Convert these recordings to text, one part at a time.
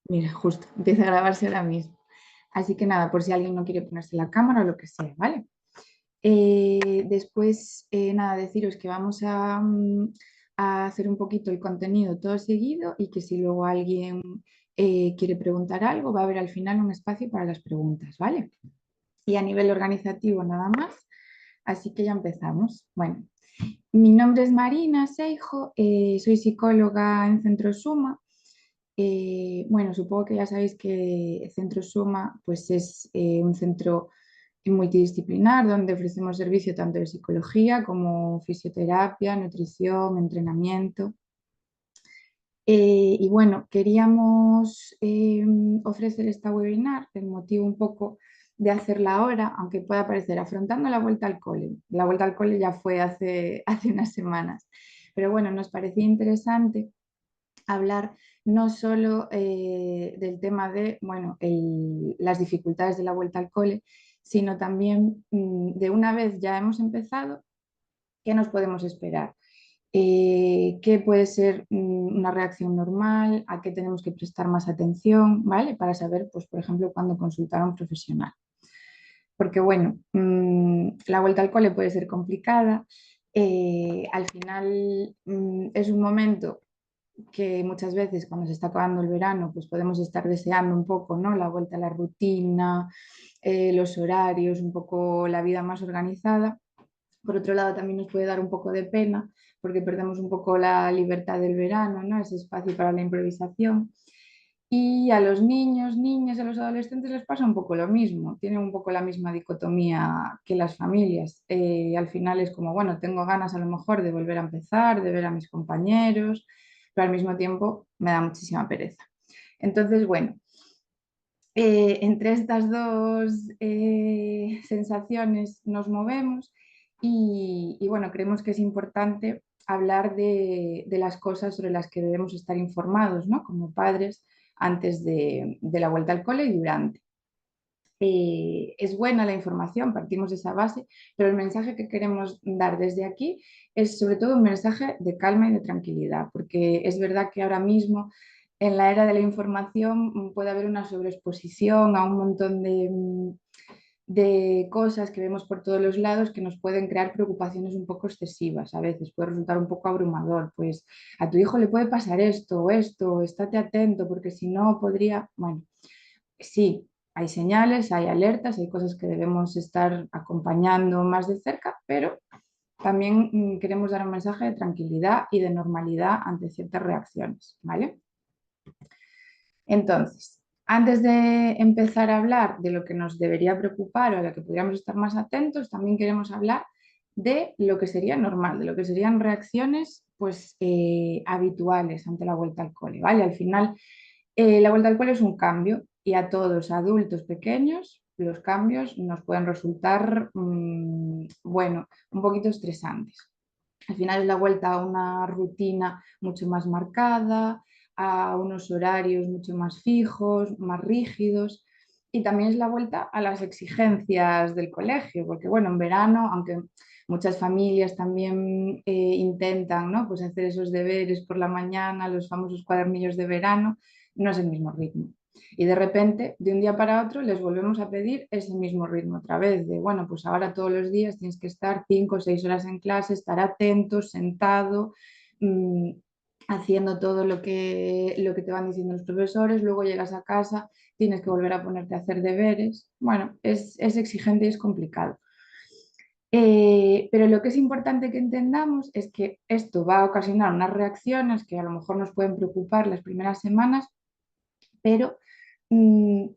Mira, justo, empieza a grabarse ahora mismo. Así que nada, por si alguien no quiere ponerse la cámara o lo que sea, ¿vale? Después, nada, deciros que vamos a hacer un poquito el contenido todo seguido y que si luego alguien quiere preguntar algo, va a haber al final un espacio para las preguntas, ¿vale? Y a nivel organizativo nada más, así que ya empezamos. Bueno, mi nombre es Marina Seijo, soy psicóloga en Centro Suma. Bueno, supongo que ya sabéis que Centro Suma pues es un centro multidisciplinar donde ofrecemos servicio tanto de psicología como fisioterapia, nutrición, entrenamiento. Y bueno, queríamos ofrecer esta webinar, el motivo un poco de hacerla ahora, aunque pueda parecer afrontando la vuelta al cole. La vuelta al cole ya fue hace unas semanas, pero bueno, nos parecía interesante hablar no solo del tema de, bueno, las dificultades de la vuelta al cole, sino también de una vez ya hemos empezado, ¿qué nos podemos esperar? ¿Qué puede ser una reacción normal? ¿A qué tenemos que prestar más atención? ¿Vale? Para saber, pues, por ejemplo, cuándo consultar a un profesional. Porque, bueno, la vuelta al cole puede ser complicada. Al final es un momento que muchas veces cuando se está acabando el verano, pues podemos estar deseando un poco, ¿no? La vuelta a la rutina, los horarios, un poco la vida más organizada. Por otro lado, también nos puede dar un poco de pena porque perdemos un poco la libertad del verano, ¿no? Ese espacio para la improvisación. Y a los niños, niñas y a los adolescentes les pasa un poco lo mismo, tienen un poco la misma dicotomía que las familias. Al final es como, bueno, tengo ganas a lo mejor de volver a empezar, de ver a mis compañeros, pero al mismo tiempo me da muchísima pereza. Entonces, bueno, entre estas dos sensaciones nos movemos y, bueno, creemos que es importante hablar de las cosas sobre las que debemos estar informados, ¿no? Como padres antes de la vuelta al cole y durante. Es buena la información, partimos de esa base, pero el mensaje que queremos dar desde aquí es sobre todo un mensaje de calma y de tranquilidad, porque es verdad que ahora mismo en la era de la información puede haber una sobreexposición a un montón de cosas que vemos por todos los lados que nos pueden crear preocupaciones un poco excesivas. A veces puede resultar un poco abrumador, pues a tu hijo le puede pasar esto, estate atento, porque si no podría, bueno, sí, hay señales, hay alertas, hay cosas que debemos estar acompañando más de cerca, pero también queremos dar un mensaje de tranquilidad y de normalidad ante ciertas reacciones, ¿vale? Entonces, antes de empezar a hablar de lo que nos debería preocupar o a lo que podríamos estar más atentos, también queremos hablar de lo que sería normal, de lo que serían reacciones pues, habituales ante la vuelta al cole, ¿vale? Al final, la vuelta al cole es un cambio y a todos, adultos pequeños, los cambios nos pueden resultar, bueno, un poquito estresantes. Al final es la vuelta a una rutina mucho más marcada, a unos horarios mucho más fijos, más rígidos. Y también es la vuelta a las exigencias del colegio, porque bueno, en verano, aunque muchas familias también intentan, ¿no? Pues hacer esos deberes por la mañana, los famosos cuadernillos de verano, no es el mismo ritmo. Y de repente, de un día para otro, les volvemos a pedir ese mismo ritmo otra vez, de, bueno, pues ahora todos los días tienes que estar 5 o 6 horas en clase, estar atento, sentado, mmm, haciendo todo lo que te van diciendo los profesores, luego llegas a casa, tienes que volver a ponerte a hacer deberes. Bueno, es exigente y es complicado. Pero lo que es importante que entendamos es que esto va a ocasionar unas reacciones que a lo mejor nos pueden preocupar las primeras semanas, pero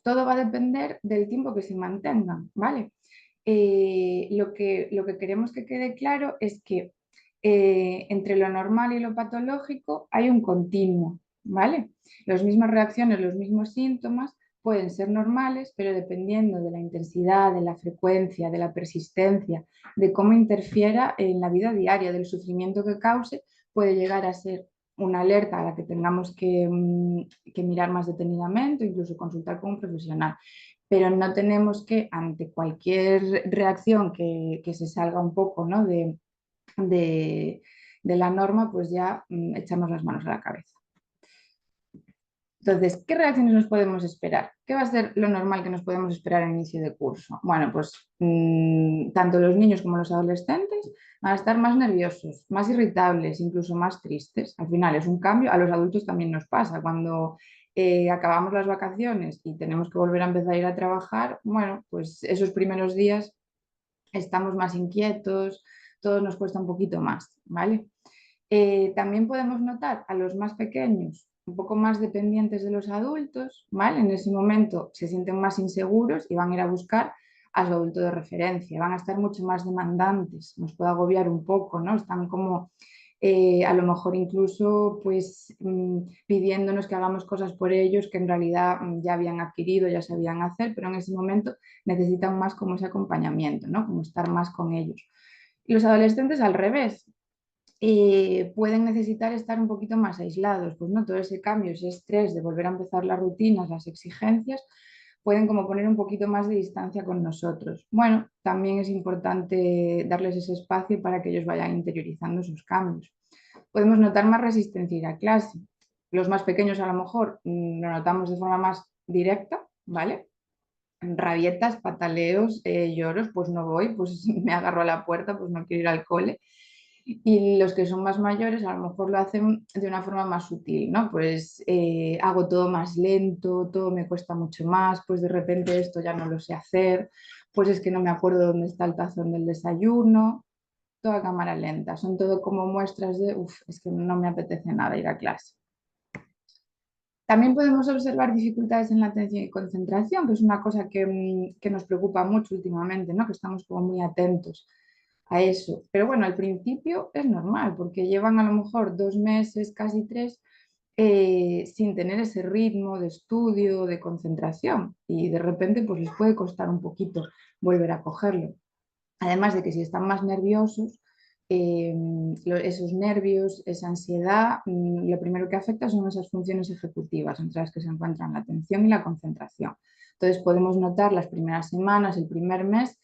todo va a depender del tiempo que se mantengan, ¿vale? Lo que queremos que quede claro es que entre lo normal y lo patológico hay un continuo, ¿vale? Las mismas reacciones, los mismos síntomas pueden ser normales, pero dependiendo de la intensidad, de la frecuencia, de la persistencia, de cómo interfiera en la vida diaria, del sufrimiento que cause, puede llegar a ser una alerta a la que tengamos que mirar más detenidamente, incluso consultar con un profesional. Pero no tenemos que, ante cualquier reacción que se salga un poco, ¿no? de, de la norma, pues ya echarnos las manos a la cabeza. Entonces, ¿qué reacciones nos podemos esperar? ¿Qué va a ser lo normal que nos podemos esperar al inicio de curso? Bueno, pues tanto los niños como los adolescentes van a estar más nerviosos, más irritables, incluso más tristes. Al final es un cambio, a los adultos también nos pasa. Cuando acabamos las vacaciones y tenemos que volver a empezar a ir a trabajar, bueno, pues esos primeros días estamos más inquietos, todo nos cuesta un poquito más, ¿vale? También podemos notar a los más pequeños un poco más dependientes de los adultos, ¿vale? En ese momento se sienten más inseguros y van a ir a buscar a su adulto de referencia, van a estar mucho más demandantes, nos puede agobiar un poco, ¿no? Están como a lo mejor incluso pues pidiéndonos que hagamos cosas por ellos que en realidad ya habían adquirido, ya sabían hacer, pero en ese momento necesitan más como ese acompañamiento, ¿no? Como estar más con ellos. Y los adolescentes al revés, pueden necesitar estar un poquito más aislados, pues no todo ese cambio, ese estrés de volver a empezar las rutinas, las exigencias, pueden como poner un poquito más de distancia con nosotros. Bueno, también es importante darles ese espacio para que ellos vayan interiorizando esos cambios. Podemos notar más resistencia a ir a clase. Los más pequeños a lo mejor lo notamos de forma más directa, ¿vale? Rabietas, pataleos, lloros, pues no voy, pues me agarro a la puerta, pues no quiero ir al cole. Y los que son más mayores a lo mejor lo hacen de una forma más sutil, ¿no? Pues hago todo más lento, todo me cuesta mucho más, pues de repente esto ya no lo sé hacer, pues es que no me acuerdo dónde está el tazón del desayuno, toda cámara lenta, son todo como muestras de, uff, es que no me apetece nada ir a clase. También podemos observar dificultades en la atención y concentración, que es una cosa que nos preocupa mucho últimamente, ¿no? Que estamos como muy atentos a eso. Pero bueno, al principio es normal, porque llevan a lo mejor 2 meses, casi 3, sin tener ese ritmo de estudio, de concentración, y de repente pues les puede costar un poquito volver a cogerlo. Además de que si están más nerviosos, eh, esos nervios, esa ansiedad, lo primero que afecta son esas funciones ejecutivas, entre las que se encuentran la atención y la concentración. Entonces podemos notar las primeras semanas, el primer mes,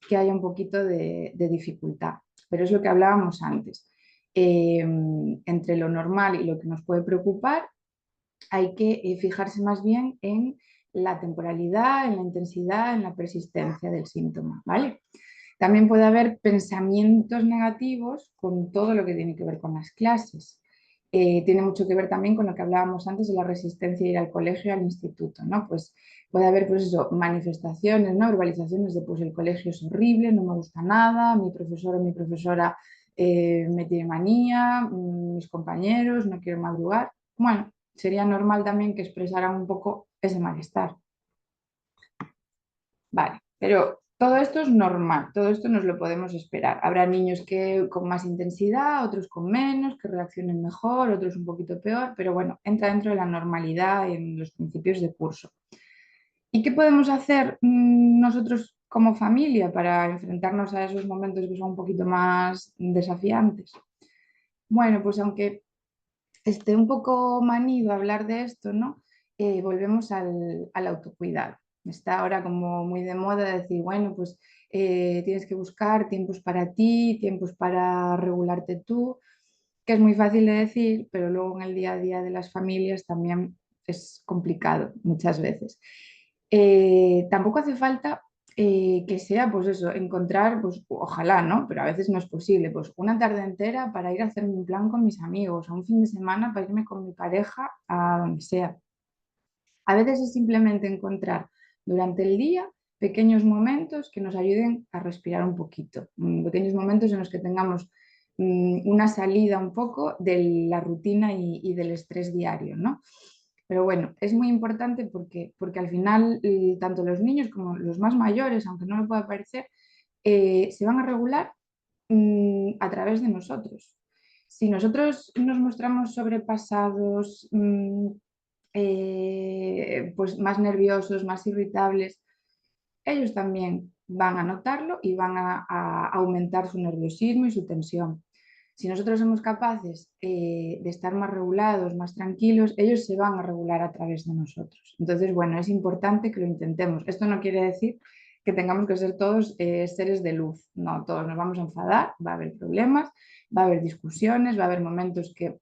que haya un poquito de dificultad. Pero es lo que hablábamos antes. Entre lo normal y lo que nos puede preocupar, hay que fijarse más bien en la temporalidad, en la intensidad, en la persistencia del síntoma, ¿vale? También puede haber pensamientos negativos con todo lo que tiene que ver con las clases. Tiene mucho que ver también con lo que hablábamos antes de la resistencia a ir al colegio y al instituto, ¿no? Pues puede haber, pues eso, manifestaciones, ¿no? Verbalizaciones de, pues el colegio es horrible, no me gusta nada, mi profesor o mi profesora me tiene manía, mis compañeros, no quiero madrugar. Bueno, sería normal también que expresaran un poco ese malestar. Vale, pero todo esto es normal, todo esto nos lo podemos esperar. Habrá niños que con más intensidad, otros con menos, que reaccionen mejor, otros un poquito peor, pero bueno, entra dentro de la normalidad en los principios de curso. ¿Y qué podemos hacer nosotros como familia para enfrentarnos a esos momentos que son un poquito más desafiantes? Bueno, pues aunque esté un poco manido hablar de esto, ¿no? Volvemos al autocuidado. Está ahora como muy de moda decir, bueno, pues tienes que buscar tiempos para ti, tiempos para regularte tú, que es muy fácil de decir, pero luego en el día a día de las familias también es complicado muchas veces. Tampoco hace falta que sea, pues eso, encontrar, pues ojalá, ¿no? Pero a veces no es posible, pues una tarde entera para ir a hacerme un plan con mis amigos, o un fin de semana para irme con mi pareja a donde sea. A veces es simplemente encontrar durante el día pequeños momentos que nos ayuden a respirar un poquito, pequeños momentos en los que tengamos una salida un poco de la rutina y del estrés diario, ¿no? Pero bueno, es muy importante porque al final tanto los niños como los más mayores, aunque no lo pueda parecer, se van a regular a través de nosotros. Si nosotros nos mostramos sobrepasados, pues más nerviosos, más irritables, ellos también van a notarlo y van a aumentar su nerviosismo y su tensión. Si nosotros somos capaces de estar más regulados, más tranquilos, ellos se van a regular a través de nosotros. Entonces, bueno, es importante que lo intentemos. Esto no quiere decir que tengamos que ser todos seres de luz. No, todos nos vamos a enfadar, va a haber problemas, va a haber discusiones, va a haber momentos que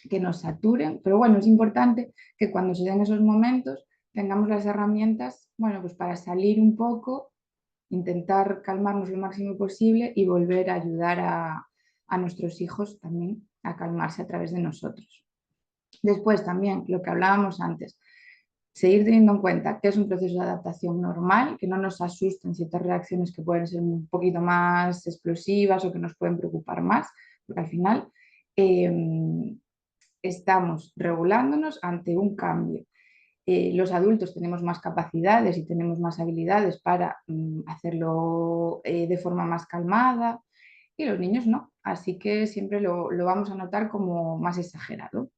que nos saturen, pero bueno, es importante que cuando se den esos momentos tengamos las herramientas, bueno, pues para salir un poco, intentar calmarnos lo máximo posible y volver a ayudar a nuestros hijos también a calmarse a través de nosotros. Después también, lo que hablábamos antes, seguir teniendo en cuenta que es un proceso de adaptación normal, que no nos asusten ciertas reacciones que pueden ser un poquito más explosivas o que nos pueden preocupar más, porque al final estamos regulándonos ante un cambio. Los adultos tenemos más capacidades y tenemos más habilidades para hacerlo de forma más calmada y los niños no, así que siempre lo vamos a notar como más exagerado.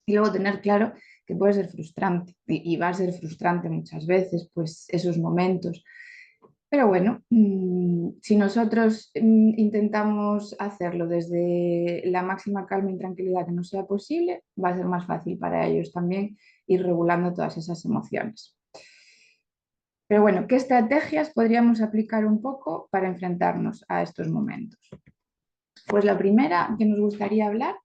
Y luego tener claro que puede ser frustrante y va a ser frustrante muchas veces, pues esos momentos. Pero bueno, si nosotros intentamos hacerlo desde la máxima calma y tranquilidad que nos sea posible, va a ser más fácil para ellos también ir regulando todas esas emociones. Pero bueno, ¿qué estrategias podríamos aplicar un poco para enfrentarnos a estos momentos? Pues la primera que nos gustaría hablar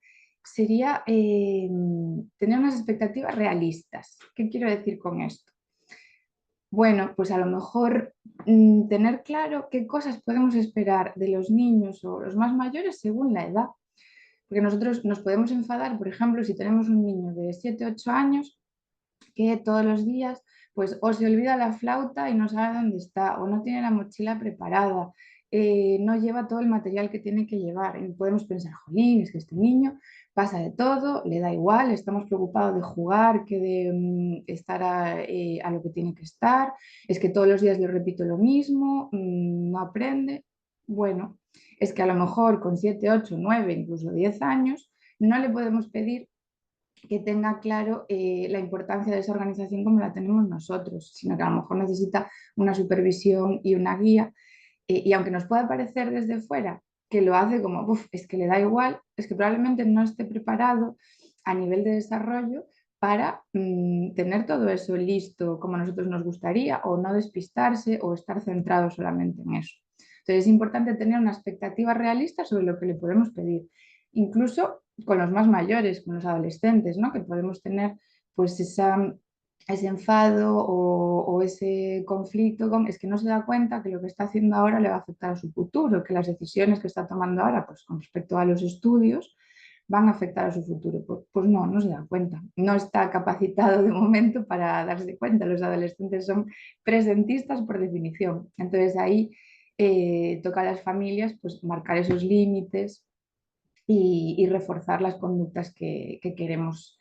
sería tener unas expectativas realistas. ¿Qué quiero decir con esto? Bueno, pues a lo mejor tener claro qué cosas podemos esperar de los niños o los más mayores según la edad. Porque nosotros nos podemos enfadar, por ejemplo, si tenemos un niño de 7 8 años que todos los días pues o se olvida la flauta y no sabe dónde está, o no tiene la mochila preparada, no lleva todo el material que tiene que llevar. Y podemos pensar, jolín, es que este niño pasa de todo, le da igual, estamos preocupados de jugar que de estar a lo que tiene que estar, es que todos los días le repito lo mismo, no aprende. Bueno, es que a lo mejor con 7 8 9 incluso 10 años, no le podemos pedir que tenga claro la importancia de esa organización como la tenemos nosotros, sino que a lo mejor necesita una supervisión y una guía. Y aunque nos pueda parecer desde fuera que lo hace como, es que le da igual, es que probablemente no esté preparado a nivel de desarrollo para tener todo eso listo como a nosotros nos gustaría, o no despistarse o estar centrado solamente en eso. Entonces es importante tener una expectativa realista sobre lo que le podemos pedir, incluso con los más mayores, con los adolescentes, ¿no? Que podemos tener pues ese enfado o ese conflicto es que no se da cuenta que lo que está haciendo ahora le va a afectar a su futuro, que las decisiones que está tomando ahora pues con respecto a los estudios van a afectar a su futuro. Pues no, no se da cuenta, no está capacitado de momento para darse cuenta. Los adolescentes son presentistas por definición, entonces ahí toca a las familias pues marcar esos límites y reforzar las conductas que queremos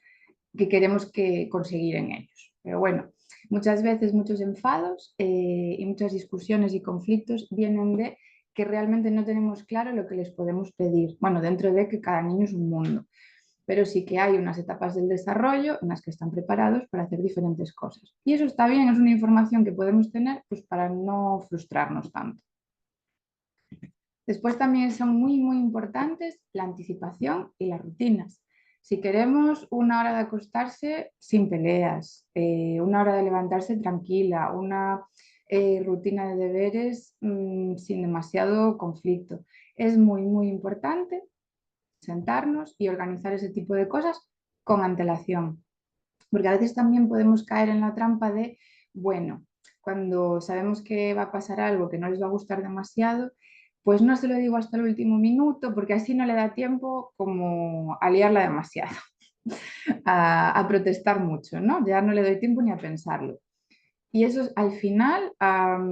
conseguir en ellos. Pero bueno, muchas veces muchos enfados y muchas discusiones y conflictos vienen de que realmente no tenemos claro lo que les podemos pedir. Bueno, dentro de que cada niño es un mundo, pero sí que hay unas etapas del desarrollo en las que están preparados para hacer diferentes cosas. Y eso está bien, es una información que podemos tener pues, para no frustrarnos tanto. Después también son muy, muy importantes la anticipación y las rutinas. Si queremos una hora de acostarse sin peleas, una hora de levantarse tranquila, una rutina de deberes sin demasiado conflicto, es muy, muy importante sentarnos y organizar ese tipo de cosas con antelación. Porque a veces también podemos caer en la trampa de, bueno, cuando sabemos que va a pasar algo que no les va a gustar demasiado, pues no se lo digo hasta el último minuto, porque así no le da tiempo como a liarla demasiado, a protestar mucho, ¿no? Ya no le doy tiempo ni a pensarlo. Y eso al final, a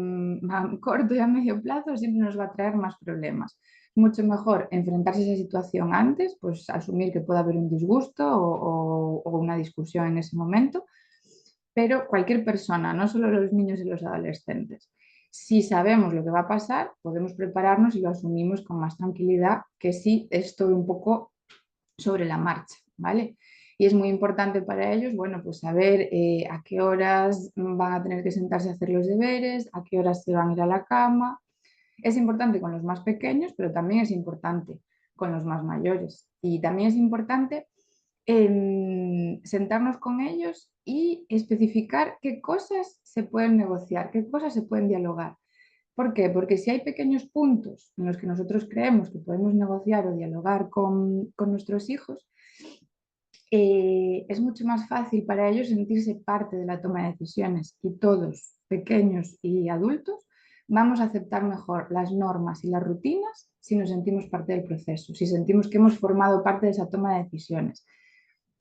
corto y a medio plazo, siempre nos va a traer más problemas. Mucho mejor enfrentarse a esa situación antes, pues asumir que puede haber un disgusto o una discusión en ese momento, pero cualquier persona, no solo los niños y los adolescentes. Si sabemos lo que va a pasar, podemos prepararnos y lo asumimos con más tranquilidad que si estoy un poco sobre la marcha, ¿vale? Y es muy importante para ellos, bueno, pues saber a qué horas van a tener que sentarse a hacer los deberes, a qué horas se van a ir a la cama. Es importante con los más pequeños, pero también es importante con los más mayores. Y también es importante sentarnos con ellos y especificar qué cosas se pueden negociar, qué cosas se pueden dialogar. ¿Por qué? Porque si hay pequeños puntos en los que nosotros creemos que podemos negociar o dialogar con nuestros hijos, es mucho más fácil para ellos sentirse parte de la toma de decisiones y todos, pequeños y adultos, vamos a aceptar mejor las normas y las rutinas si nos sentimos parte del proceso, si sentimos que hemos formado parte de esa toma de decisiones.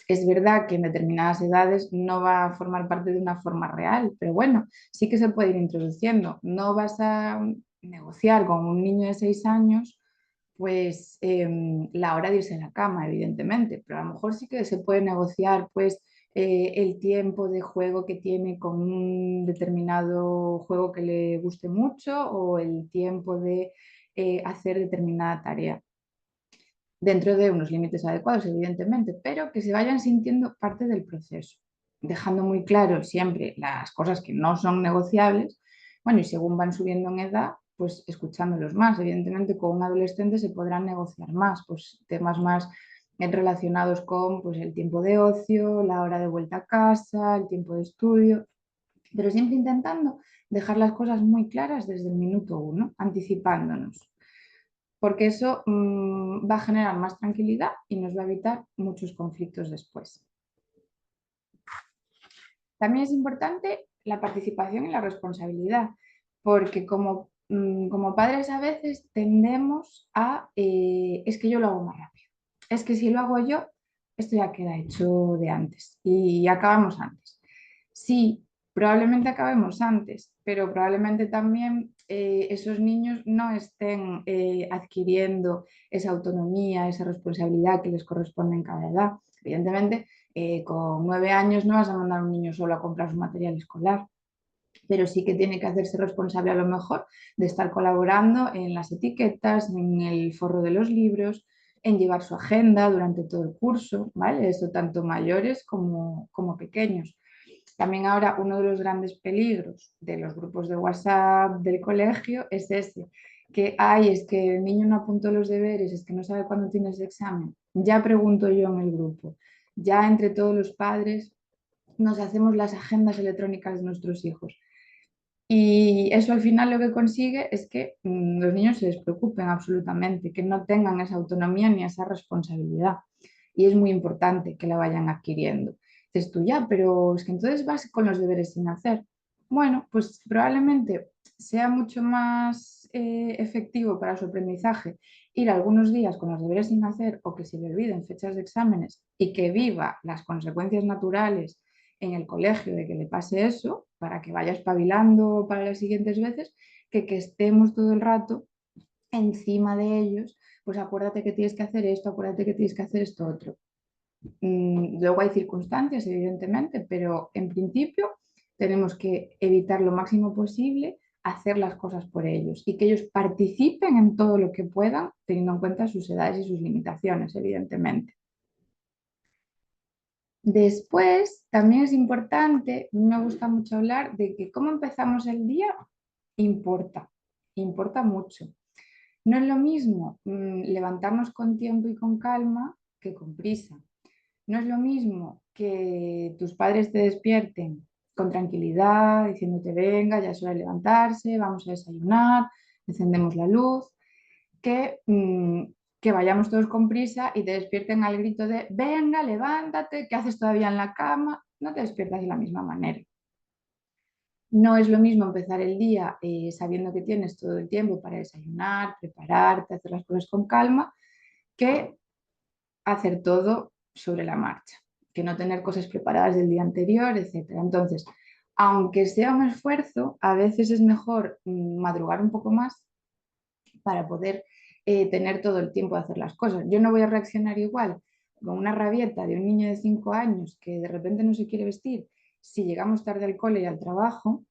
Es verdad que en determinadas edades no va a formar parte de una forma real, pero bueno, sí que se puede ir introduciendo. No vas a negociar con un niño de 6 años pues la hora de irse a la cama, evidentemente, pero a lo mejor sí que se puede negociar pues el tiempo de juego que tiene con un determinado juego que le guste mucho o el tiempo de hacer determinada tarea dentro de unos límites adecuados, evidentemente, pero que se vayan sintiendo parte del proceso, dejando muy claro siempre las cosas que no son negociables. Bueno, y según van subiendo en edad, pues escuchándolos más. Evidentemente, con un adolescente se podrán negociar más, pues temas más relacionados con pues, el tiempo de ocio, la hora de vuelta a casa, el tiempo de estudio, pero siempre intentando dejar las cosas muy claras desde el minuto uno, anticipándonos porque eso va a generar más tranquilidad y nos va a evitar muchos conflictos después. También es importante la participación y la responsabilidad, porque como padres a veces tendemos a, es que yo lo hago más rápido, es que si lo hago yo, esto ya queda hecho de antes y acabamos antes. Sí, probablemente acabemos antes, pero probablemente también esos niños no estén adquiriendo esa autonomía, esa responsabilidad que les corresponde en cada edad. Evidentemente, con 9 años no vas a mandar a un niño solo a comprar su material escolar, pero sí que tiene que hacerse responsable a lo mejor de estar colaborando en las etiquetas, en el forro de los libros, en llevar su agenda durante todo el curso, ¿vale? Eso tanto mayores como pequeños. También ahora uno de los grandes peligros de los grupos de WhatsApp del colegio es ese, que ay, es que el niño no apuntó los deberes, es que no sabe cuándo tiene ese examen. Ya pregunto yo en el grupo, ya entre todos los padres nos hacemos las agendas electrónicas de nuestros hijos. Y eso al final lo que consigue es que los niños se despreocupen absolutamente, que no tengan esa autonomía ni esa responsabilidad. Y es muy importante que la vayan adquiriendo. Dices tú ya, pero es que entonces vas con los deberes sin hacer. Bueno, pues probablemente sea mucho más efectivo para su aprendizaje ir algunos días con los deberes sin hacer o que se le olviden fechas de exámenes y que viva las consecuencias naturales en el colegio de que le pase eso, para que vaya espabilando para las siguientes veces, que estemos todo el rato encima de ellos, pues acuérdate que tienes que hacer esto, acuérdate que tienes que hacer esto otro. Luego hay circunstancias, evidentemente, pero en principio tenemos que evitar lo máximo posible hacer las cosas por ellos y que ellos participen en todo lo que puedan, teniendo en cuenta sus edades y sus limitaciones, evidentemente. Después, también es importante, me gusta mucho hablar de que cómo empezamos el día importa, importa mucho. No es lo mismo levantarnos con tiempo y con calma que con prisa. No es lo mismo que tus padres te despierten con tranquilidad, diciéndote, venga, ya es hora de levantarse, vamos a desayunar, encendemos la luz, que vayamos todos con prisa y te despierten al grito de, venga, levántate, ¿qué haces todavía en la cama? No te despiertas de la misma manera. No es lo mismo empezar el día sabiendo que tienes todo el tiempo para desayunar, prepararte, hacer las cosas con calma, que hacer todo sobre la marcha, que no tener cosas preparadas del día anterior, etcétera. Entonces, aunque sea un esfuerzo, a veces es mejor madrugar un poco más para poder tener todo el tiempo de hacer las cosas. Yo no voy a reaccionar igual con una rabieta de un niño de 5 años que de repente no se quiere vestir si llegamos tarde al cole y al trabajo,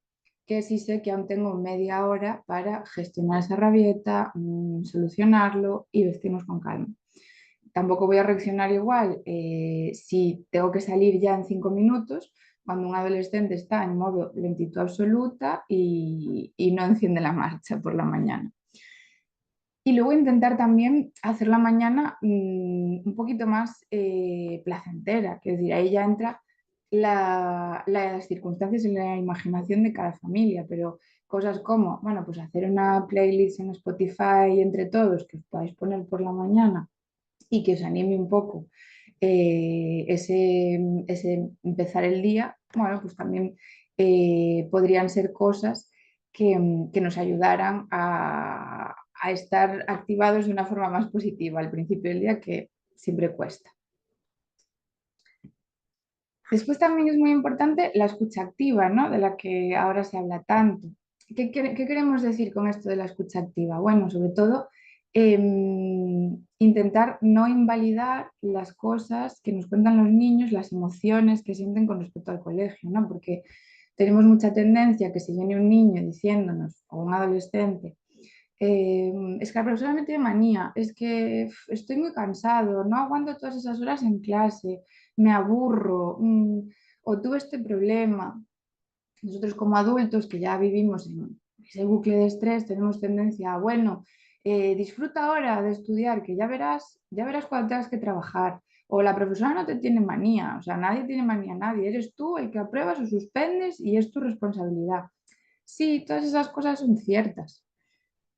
que si sé que aún tengo media hora para gestionar esa rabieta, solucionarlo y vestirnos con calma. Tampoco voy a reaccionar igual si tengo que salir ya en 5 minutos cuando un adolescente está en modo lentitud absoluta y no enciende la marcha por la mañana. Y luego intentar también hacer la mañana un poquito más placentera, que es decir, ahí ya entra las circunstancias y la imaginación de cada familia, pero cosas como, bueno, pues hacer una playlist en Spotify entre todos que os podáis poner por la mañana y que os anime un poco ese empezar el día, bueno, pues también podrían ser cosas que nos ayudaran a estar activados de una forma más positiva al principio del día, que siempre cuesta. Después también es muy importante la escucha activa, ¿no? De la que ahora se habla tanto. ¿Qué queremos decir con esto de la escucha activa? Bueno, sobre todo intentar no invalidar las cosas que nos cuentan los niños, las emociones que sienten con respecto al colegio, ¿no? Porque tenemos mucha tendencia que si viene un niño diciéndonos, o un adolescente, es que la profesora me tiene manía, es que estoy muy cansado, no aguanto todas esas horas en clase, me aburro, o tuve este problema. Nosotros como adultos que ya vivimos en ese bucle de estrés tenemos tendencia a, bueno, disfruta ahora de estudiar, que ya verás cuando tengas que trabajar. O la profesora no te tiene manía, o sea, nadie tiene manía a nadie, eres tú el que apruebas o suspendes y es tu responsabilidad. Sí, todas esas cosas son ciertas,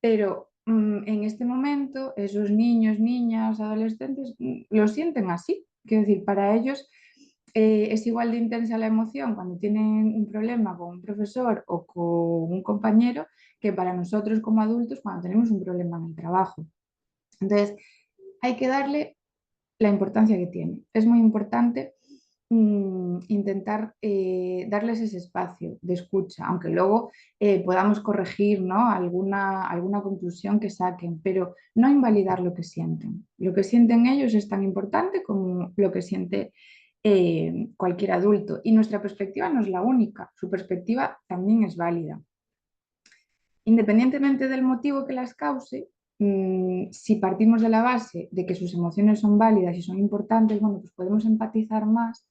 pero en este momento esos niños, niñas, adolescentes lo sienten así. Quiero decir, para ellos es igual de intensa la emoción cuando tienen un problema con un profesor o con un compañero que para nosotros como adultos cuando tenemos un problema en el trabajo. Entonces, hay que darle la importancia que tiene. Es muy importante intentar darles ese espacio de escucha, aunque luego podamos corregir, ¿no? alguna conclusión que saquen, pero no invalidar lo que sienten. Lo que sienten ellos es tan importante como lo que siente cualquier adulto. Y nuestra perspectiva no es la única, su perspectiva también es válida. Independientemente del motivo que las cause, si partimos de la base de que sus emociones son válidas y son importantes, bueno, pues podemos empatizar más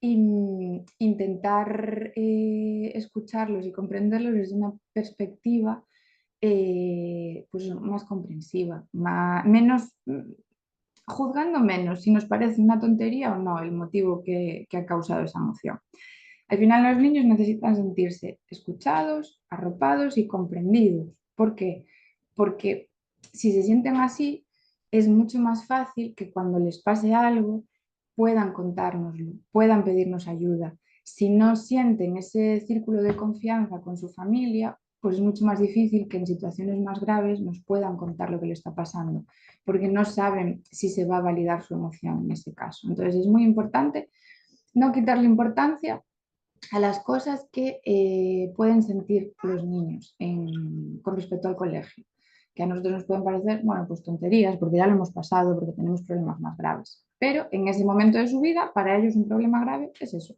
e intentar escucharlos y comprenderlos desde una perspectiva pues más comprensiva, menos, juzgando menos si nos parece una tontería o no el motivo que ha causado esa emoción. Al final los niños necesitan sentirse escuchados, arropados y comprendidos. ¿Por qué? Porque si se sienten así, es mucho más fácil que cuando les pase algo puedan contárnoslo, puedan pedirnos ayuda. Si no sienten ese círculo de confianza con su familia, pues es mucho más difícil que en situaciones más graves nos puedan contar lo que les está pasando, porque no saben si se va a validar su emoción en ese caso. Entonces es muy importante no quitarle importancia a las cosas que pueden sentir los niños con respecto al colegio, que a nosotros nos pueden parecer, bueno, pues tonterías, porque ya lo hemos pasado, porque tenemos problemas más graves. Pero en ese momento de su vida, para ellos un problema grave es eso.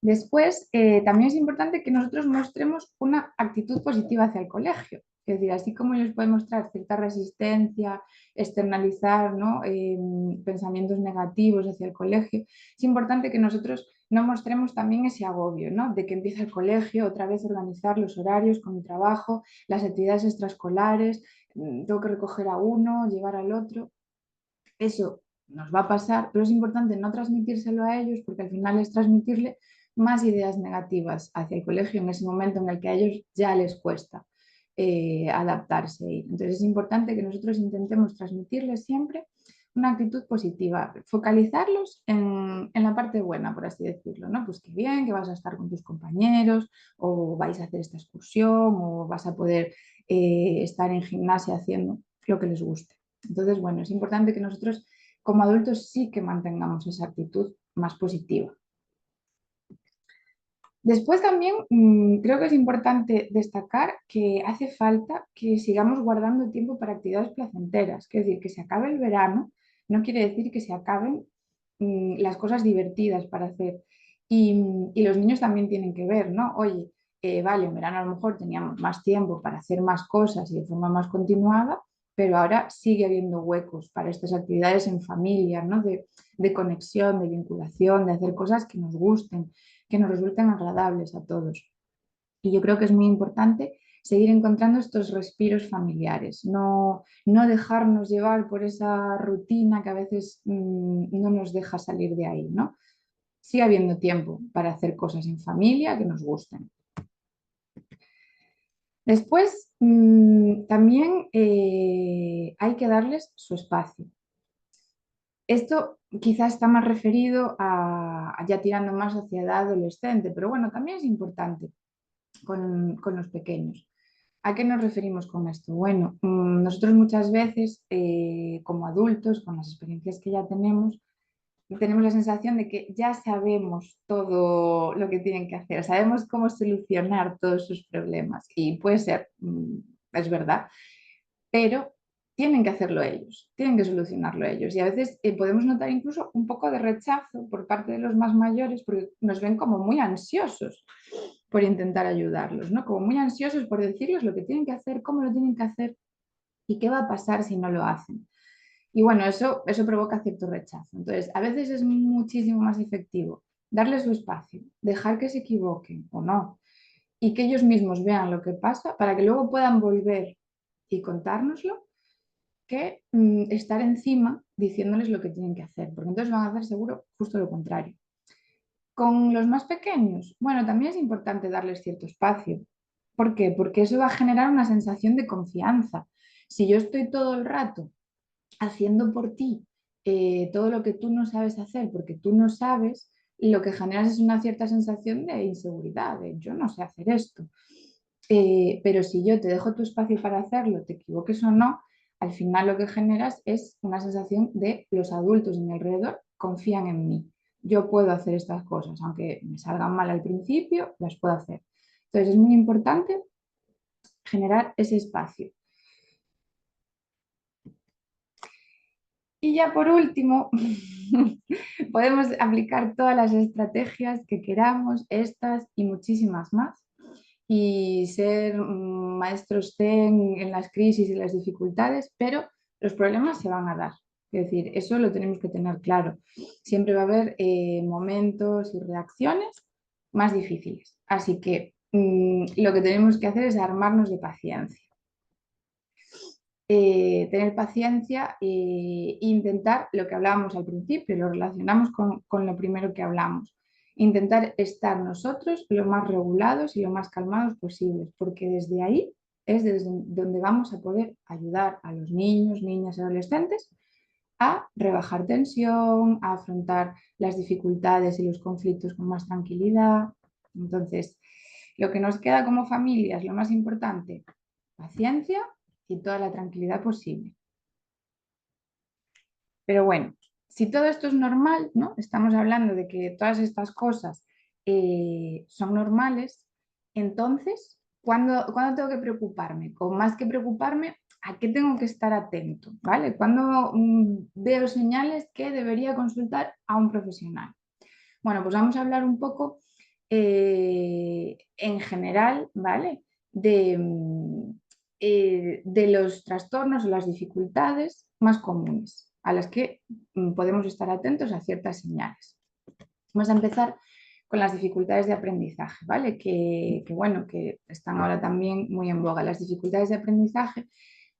Después, también es importante que nosotros mostremos una actitud positiva hacia el colegio. Es decir, así como ellos pueden mostrar cierta resistencia, externalizar, ¿no? Pensamientos negativos hacia el colegio, es importante que nosotros no mostremos también ese agobio, ¿no? De que empieza el colegio, otra vez organizar los horarios con mi trabajo, las actividades extraescolares, tengo que recoger a uno, llevar al otro. Eso nos va a pasar, pero es importante no transmitírselo a ellos porque al final es transmitirle más ideas negativas hacia el colegio en ese momento en el que a ellos ya les cuesta adaptarse. Entonces es importante que nosotros intentemos transmitirles siempre una actitud positiva, focalizarlos en la parte buena, por así decirlo, ¿no? Pues qué bien, que vas a estar con tus compañeros, o vais a hacer esta excursión, o vas a poder estar en gimnasia haciendo lo que les guste. Entonces, bueno, es importante que nosotros como adultos sí que mantengamos esa actitud más positiva. Después también creo que es importante destacar que hace falta que sigamos guardando tiempo para actividades placenteras. Es decir, que se acabe el verano no quiere decir que se acaben las cosas divertidas para hacer. Y los niños también tienen que ver, ¿no? Oye, vale, en verano a lo mejor teníamos más tiempo para hacer más cosas y de forma más continuada, pero ahora sigue habiendo huecos para estas actividades en familia, ¿no? De conexión, de vinculación, de hacer cosas que nos gusten, que nos resulten agradables a todos. Y yo creo que es muy importante seguir encontrando estos respiros familiares, no dejarnos llevar por esa rutina que a veces no nos deja salir de ahí, ¿no? Sigue habiendo tiempo para hacer cosas en familia que nos gusten. Después, también hay que darles su espacio. Esto quizás está más referido a ya tirando más hacia edad adolescente, pero bueno, también es importante con los pequeños. ¿A qué nos referimos con esto? Bueno, nosotros muchas veces, como adultos, con las experiencias que ya tenemos la sensación de que ya sabemos todo lo que tienen que hacer, sabemos cómo solucionar todos sus problemas y puede ser, es verdad, pero tienen que hacerlo ellos, tienen que solucionarlo ellos y a veces podemos notar incluso un poco de rechazo por parte de los más mayores porque nos ven como muy ansiosos por intentar ayudarlos, ¿no? Como muy ansiosos por decirles lo que tienen que hacer, cómo lo tienen que hacer y qué va a pasar si no lo hacen. Y bueno, eso provoca cierto rechazo. Entonces, a veces es muchísimo más efectivo darles su espacio, dejar que se equivoquen o no, y que ellos mismos vean lo que pasa para que luego puedan volver y contárnoslo, que estar encima diciéndoles lo que tienen que hacer, porque entonces van a hacer seguro justo lo contrario. Con los más pequeños, bueno, también es importante darles cierto espacio. ¿Por qué? Porque eso va a generar una sensación de confianza. Si yo estoy todo el rato haciendo por ti todo lo que tú no sabes hacer, porque tú no sabes, lo que generas es una cierta sensación de inseguridad, de yo no sé hacer esto. Pero si yo te dejo tu espacio para hacerlo, te equivoques o no, al final lo que generas es una sensación de los adultos en mi alrededor confían en mí. Yo puedo hacer estas cosas, aunque me salgan mal al principio, las puedo hacer. Entonces es muy importante generar ese espacio. Y ya por último, podemos aplicar todas las estrategias que queramos, estas y muchísimas más, y ser maestros zen en las crisis y las dificultades, pero los problemas se van a dar. Es decir, eso lo tenemos que tener claro. Siempre va a haber momentos y reacciones más difíciles. Así que lo que tenemos que hacer es armarnos de paciencia. Tener paciencia e intentar lo que hablábamos al principio, lo relacionamos con lo primero que hablamos, intentar estar nosotros lo más regulados y lo más calmados posibles, porque desde ahí es desde donde vamos a poder ayudar a los niños, niñas y adolescentes a rebajar tensión, a afrontar las dificultades y los conflictos con más tranquilidad. Entonces, lo que nos queda como familia es lo más importante, paciencia y toda la tranquilidad posible. Pero bueno, si todo esto es normal, ¿no? Estamos hablando de que todas estas cosas son normales, entonces, ¿cuándo tengo que preocuparme? Con más que preocuparme, ¿a qué tengo que estar atento? ¿Vale? ¿Cuándo veo señales que debería consultar a un profesional? Bueno, pues vamos a hablar un poco en general, ¿vale? De los trastornos o las dificultades más comunes a las que podemos estar atentos a ciertas señales. Vamos a empezar con las dificultades de aprendizaje, ¿vale? Bueno, que están ahora también muy en boga. Las dificultades de aprendizaje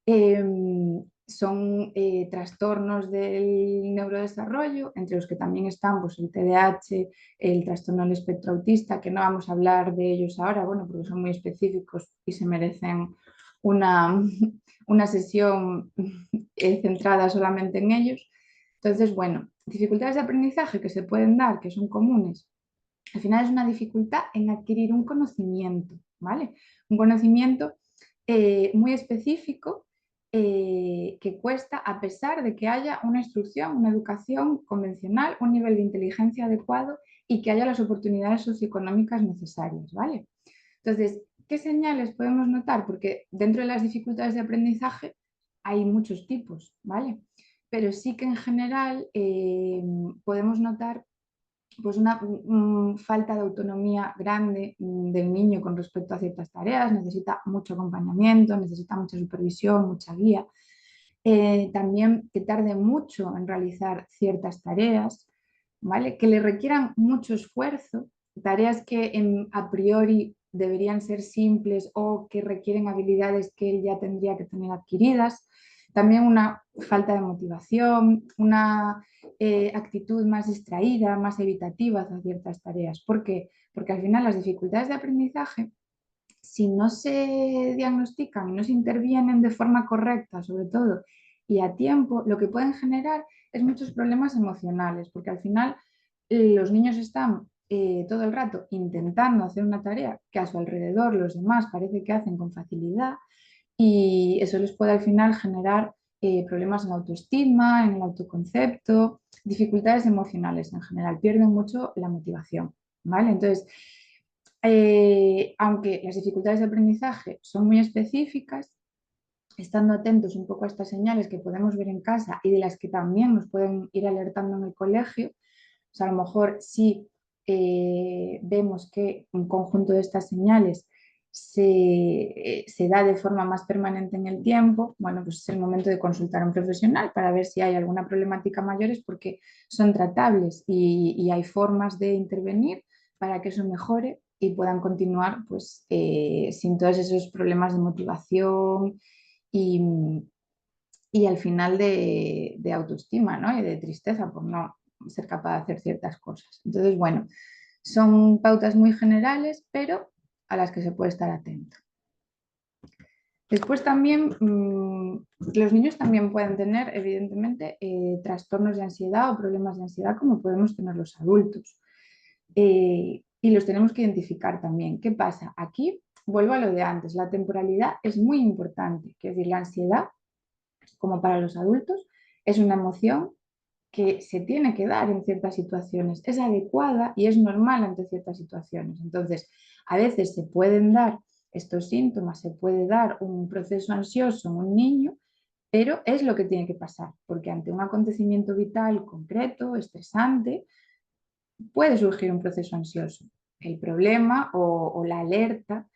eh, son trastornos del neurodesarrollo, entre los que también están pues, el TDAH, el trastorno del espectro autista, que no vamos a hablar de ellos ahora, bueno, porque son muy específicos y se merecen una, una sesión centrada solamente en ellos. Entonces, bueno, dificultades de aprendizaje que se pueden dar, que son comunes, al final es una dificultad en adquirir un conocimiento, ¿vale? Un conocimiento muy específico que cuesta a pesar de que haya una instrucción, una educación convencional, un nivel de inteligencia adecuado y que haya las oportunidades socioeconómicas necesarias, ¿vale? Entonces, ¿qué señales podemos notar? Porque dentro de las dificultades de aprendizaje hay muchos tipos, ¿vale? Pero sí que en general podemos notar pues una falta de autonomía grande del niño con respecto a ciertas tareas, necesita mucho acompañamiento, necesita mucha supervisión, mucha guía. También que tarde mucho en realizar ciertas tareas, ¿vale? Que le requieran mucho esfuerzo, tareas que a priori deberían ser simples o que requieren habilidades que él ya tendría que tener adquiridas. También una falta de motivación, una actitud más distraída, más evitativa hacia ciertas tareas. ¿Por qué? Porque al final las dificultades de aprendizaje si no se diagnostican y no se intervienen de forma correcta, sobre todo, y a tiempo, lo que pueden generar es muchos problemas emocionales, porque al final los niños están todo el rato intentando hacer una tarea que a su alrededor los demás parece que hacen con facilidad y eso les puede al final generar problemas en la autoestima, en el autoconcepto, dificultades emocionales en general, pierden mucho la motivación, ¿vale? Entonces, aunque las dificultades de aprendizaje son muy específicas, estando atentos un poco a estas señales que podemos ver en casa y de las que también nos pueden ir alertando en el colegio, o sea, a lo mejor si vemos que un conjunto de estas señales se da de forma más permanente en el tiempo, bueno, pues es el momento de consultar a un profesional para ver si hay alguna problemática mayores porque son tratables y hay formas de intervenir para que eso mejore y puedan continuar pues sin todos esos problemas de motivación y, y al final de autoestima, ¿no? Y de tristeza por no ser capaz de hacer ciertas cosas. Entonces, bueno, son pautas muy generales, pero a las que se puede estar atento. Después también, los niños también pueden tener, evidentemente, trastornos de ansiedad o problemas de ansiedad como podemos tener los adultos. Y los tenemos que identificar también. ¿Qué pasa? Aquí vuelvo a lo de antes, la temporalidad es muy importante, es decir, la ansiedad, como para los adultos, es una emoción que se tiene que dar en ciertas situaciones, es adecuada y es normal ante ciertas situaciones. Entonces, a veces se pueden dar estos síntomas, se puede dar un proceso ansioso en un niño, pero es lo que tiene que pasar, porque ante un acontecimiento vital concreto, estresante, puede surgir un proceso ansioso. El problema o la alerta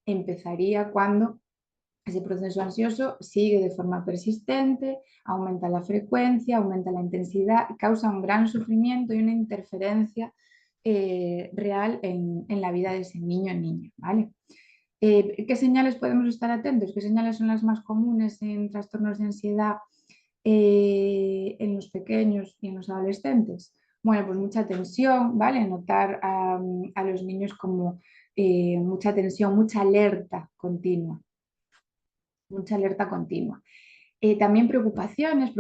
empezaría cuando ese proceso ansioso sigue de forma persistente, aumenta la frecuencia, aumenta la intensidad, causa un gran sufrimiento y una interferencia real en la vida de ese niño o niña, ¿vale? ¿Qué señales podemos estar atentos? ¿Qué señales son las más comunes en trastornos de ansiedad en los pequeños y en los adolescentes? Bueno, pues mucha tensión, ¿vale? Notar a los niños como mucha tensión, mucha alerta continua. También preocupaciones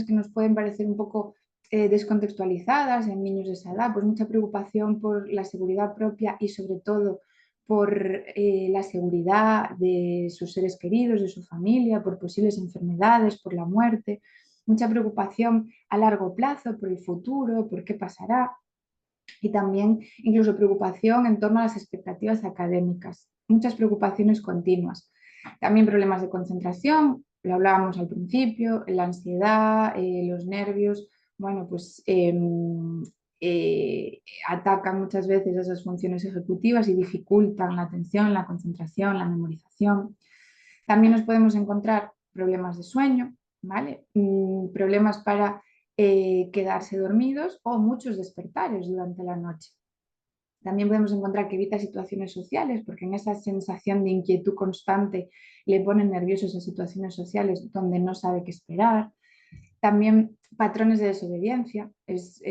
que nos pueden parecer un poco descontextualizadas en niños de esa edad, pues mucha preocupación por la seguridad propia y sobre todo por la seguridad de sus seres queridos, de su familia, por posibles enfermedades, por la muerte, mucha preocupación a largo plazo por el futuro, por qué pasará y también incluso preocupación en torno a las expectativas académicas, muchas preocupaciones continuas. También problemas de concentración, lo hablábamos al principio, la ansiedad, los nervios, bueno, pues atacan muchas veces esas funciones ejecutivas y dificultan la atención, la concentración, la memorización. También nos podemos encontrar problemas de sueño, ¿vale? Problemas para quedarse dormidos o muchos despertares durante la noche. También podemos encontrar que evita situaciones sociales, porque en esa sensación de inquietud constante le ponen nerviosos a situaciones sociales donde no sabe qué esperar. También patrones de desobediencia. Es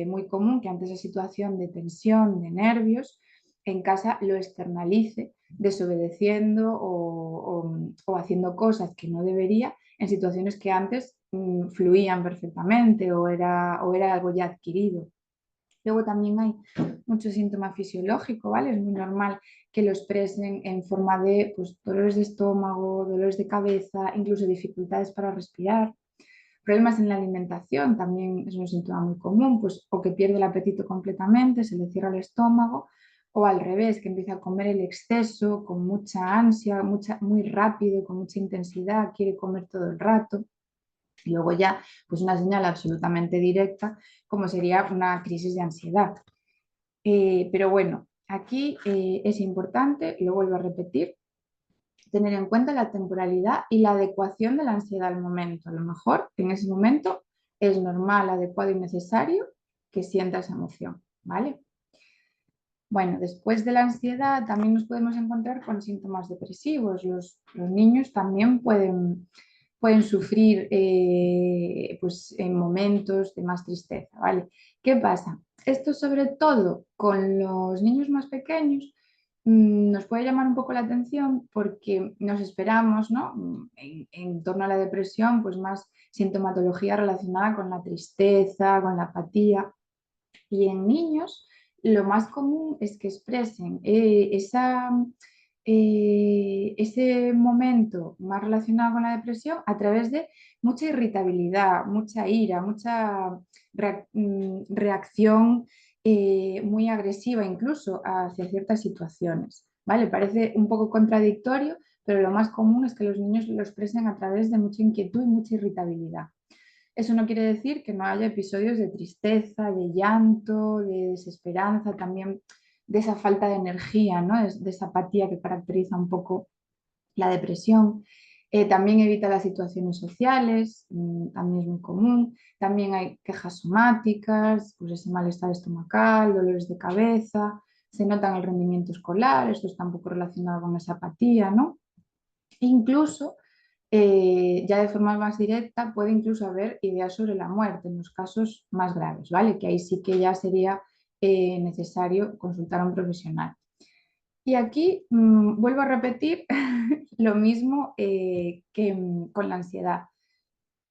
muy común que ante esa situación de tensión, de nervios, en casa lo externalice desobedeciendo o haciendo cosas que no debería en situaciones que antes fluían perfectamente o era algo ya adquirido. Luego también hay mucho síntoma fisiológico, ¿vale? Es muy normal que lo expresen en forma de pues, dolores de estómago, dolores de cabeza, incluso dificultades para respirar. Problemas en la alimentación también es un síntoma muy común, pues o que pierde el apetito completamente, se le cierra el estómago, o al revés, que empieza a comer el exceso, con mucha ansia, muy rápido, con mucha intensidad, quiere comer todo el rato. Y luego ya, pues una señal absolutamente directa, como sería una crisis de ansiedad. Pero bueno, aquí es importante, y lo vuelvo a repetir, tener en cuenta la temporalidad y la adecuación de la ansiedad al momento. A lo mejor en ese momento es normal, adecuado y necesario que sienta esa emoción, ¿vale? Bueno, después de la ansiedad también nos podemos encontrar con síntomas depresivos. Los niños también pueden sufrir pues, en momentos de más tristeza, ¿vale? ¿Qué pasa? Esto sobre todo con los niños más pequeños nos puede llamar un poco la atención porque nos esperamos, ¿no? En torno a la depresión, pues más sintomatología relacionada con la tristeza, con la apatía. Y en niños lo más común es que expresen ese momento más relacionado con la depresión a través de mucha irritabilidad, mucha ira, mucha reacción muy agresiva incluso hacia ciertas situaciones. ¿Vale? Parece un poco contradictorio, pero lo más común es que los niños lo expresen a través de mucha inquietud y mucha irritabilidad. Eso no quiere decir que no haya episodios de tristeza, de llanto, de desesperanza, también de esa falta de energía, ¿no? De esa apatía que caracteriza un poco la depresión. También evita las situaciones sociales, también es muy común. También hay quejas somáticas, pues ese malestar estomacal, dolores de cabeza, se nota en el rendimiento escolar, esto está un poco relacionado con esa apatía, ¿no? Incluso, ya de forma más directa, puede incluso haber ideas sobre la muerte en los casos más graves, ¿vale? Que ahí sí que ya sería necesario consultar a un profesional. Y aquí vuelvo a repetir lo mismo que con la ansiedad.